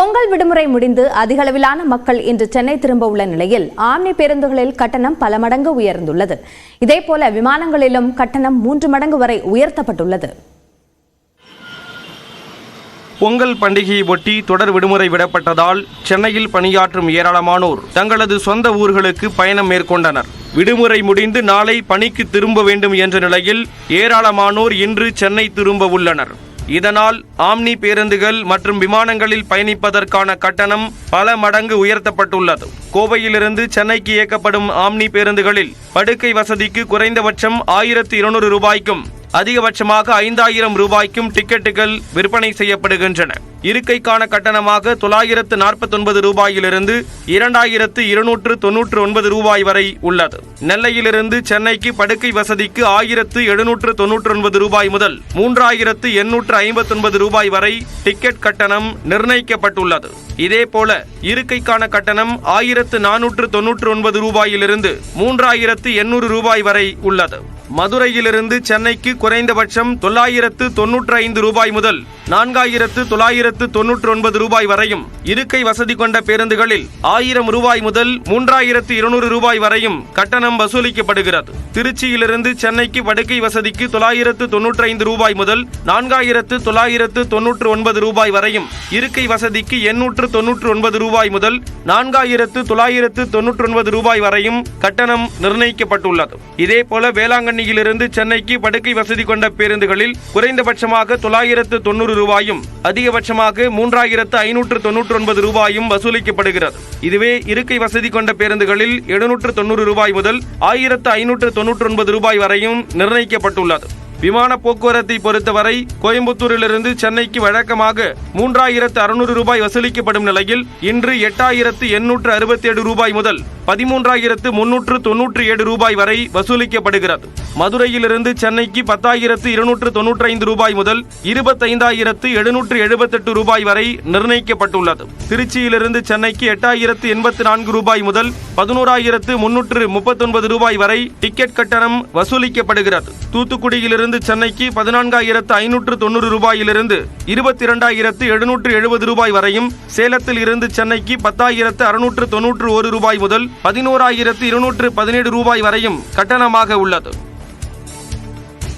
பொங்கல் விடுமுறை முடிந்து அதிகளவிலான மக்கள் இன்று சென்னை திரும்ப உள்ள நிலையில் ஆம்னி பேருந்துகளில் கட்டணம் பல மடங்கு உயர்ந்துள்ளது. இதேபோல விமானங்களிலும் கட்டணம் 3 மடங்கு வரை உயர்த்தப்பட்டுள்ளது. பொங்கல் பண்டிகையை ஒட்டி தொடர் விடுமுறை விடப்பட்டதால் சென்னையில் பணியாற்றும் ஏராளமானோர் தங்களது சொந்த ஊர்களுக்கு பயணம் மேற்கொண்டனர். விடுமுறை முடிந்து நாளை பணிக்கு திரும்ப வேண்டும் என்ற நிலையில் ஏராளமானோர் இன்று சென்னை திரும்ப உள்ளனர். இதனால் ஆம்னி பேருந்துகள் மற்றும் விமானங்களில் பயணிப்பதற்கான கட்டணம் பல மடங்கு உயர்த்தப்பட்டுள்ளது. கோவையிலிருந்து சென்னைக்கு இயக்கப்படும் ஆம்னி பேருந்துகளில் படுக்கை வசதிக்கு குறைந்தபட்சம் 1200 ரூபாய்க்கும் அதிகபட்சமாக 5000 ரூபாய்க்கும் டிக்கெட்டுகள் விற்பனை செய்யப்படுகின்றன. இருக்கைக்கான கட்டணமாக 949 ரூபாயிலிருந்து 2299 ரூபாய் வரை உள்ளது. நெல்லையிலிருந்து சென்னைக்கு படுக்கை வசதிக்கு 1799 ரூபாய் முதல் 3859 ரூபாய் வரை டிக்கெட் கட்டணம் நிர்ணயிக்கப்பட்டுள்ளது. இதேபோல இருக்கைக்கான கட்டணம் 1499 ரூபாயிலிருந்து 3800 ரூபாய் வரை உள்ளது. மதுரையிலிருந்து சென்னைக்கு குறைந்தபட்சம் 995 ரூபாய் முதல் 4999 ரூபாய் வரையும், இருக்கை வசதி கொண்ட பேருந்துகளில் 1000 ரூபாய் முதல் 3200 ரூபாய் வரையும் கட்டணம் வசூலிக்கப்படுகிறது. திருச்சியிலிருந்து சென்னைக்கு படுக்கை வசதிக்கு 995 ரூபாய் முதல் 4999 ரூபாய் வரையும், இருக்கை வசதிக்கு 899 ரூபாய் முதல் 4999 ரூபாய் வரையும் கட்டணம் நிர்ணயிக்கப்பட்டுள்ளது. இதேபோல வேளாங்கண்ணியிலிருந்து சென்னைக்கு படுக்கை வசதி கொண்ட பேருந்துகளில் குறைந்தபட்சமாக 990 ரூபாயும் அதிகபட்சமாக 3599 ரூபாயும் வசூலிக்கப்படுகிறது. இதுவே இருக்கை வசதி கொண்ட பேருந்துகளில் 790 ரூபாய் முதல் 1599 ரூபாய் வரையும் நிர்ணயிக்கப்பட்டுள்ளது. விமான போக்குவரத்தை பொறுத்தவரை கோயம்புத்தூரிலிருந்து சென்னைக்கு வழக்கமாக 3600 ரூபாய் வசூலிக்கப்படும் நிலையில் இன்று 8867 ரூபாய் முதல் 13397 ரூபாய் வரை வசூலிக்கப்படுகிறது. மதுரையிலிருந்து சென்னைக்கு 10295 ரூபாய் முதல் 25778 ரூபாய் வரை நிர்ணயிக்கப்பட்டுள்ளது. திருச்சியிலிருந்து சென்னைக்கு 8084 ரூபாய் முதல் 11339 ரூபாய் வரை டிக்கெட் கட்டணம் வசூலிக்கப்படுகிறது. தூத்துக்குடியிலிருந்து சென்னைக்கு 14590 ரூபாயிலிருந்து 22770 ரூபாய் வரையும், சேலத்தில் இருந்து சென்னைக்கு 10691 ரூபாய் முதல் 11217 ரூபாய் வரையும் கட்டணமாக உள்ளது.